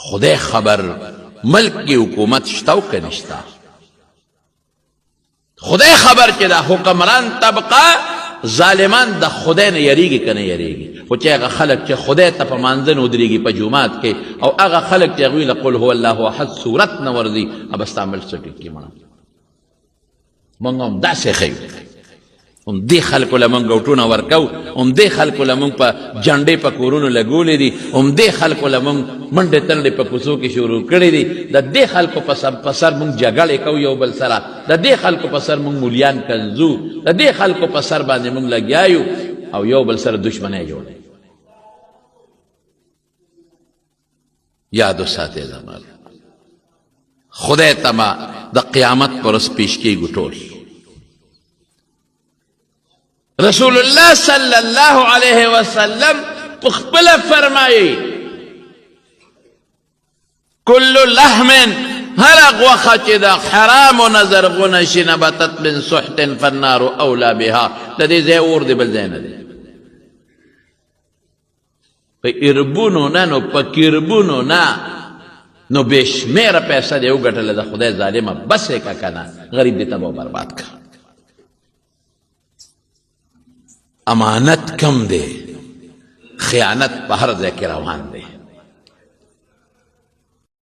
خدای خبر ملک کی حکومت شته او که نشته، خدای خبر چې دا حکمران طبقه ظالمان د خدای نه یریږي که نه یریږي. خو چې هغه خلک چې خدای ته په مانځه نه ودرېږي په جومات کې، او هغه خلک چې هغوی له قل هو الله احد صورت نه ورځي، هغه ستا عمل څه ټیک کړي. مونږ هم داسې ښیو، هم دې خلکو له مونږ ګوټونه ورکو، هم دې خلکو له مونږ په جنډې په کورونو لګولې دي، هم دې خلکو له مونږ منډې تنډې په کوڅو کې شروع کړې دي، د دې خلکو په سر مونږ جګړې کوو یو بل سره، د دې خلکو په سر مونږ مولیان کنځو، د دې خلکو په سر باندې مونږ لګیا یو او یو بل سره دشمنۍ جوړوي. یاد وساتئ زما خدای ته به د قیامت پر ورځ پیش کېږو ټول. رسول الله صلی الله علیه وسلم پخپله فرمایي کل لحم هر غوښه چې د حرامو نه زرغونه شي نبتت من سحت فالنار اولا بها، د دې ځای اور دی بل ځای نه دی. په اربونو نه نو په کربونو نه نو بې شمېره پیسه دې وګټله د خدای ظالمه، بس یې که که نه غریب دې تباه برباد که. امانت کم دی، خیانت په هر ځای کې روان دی.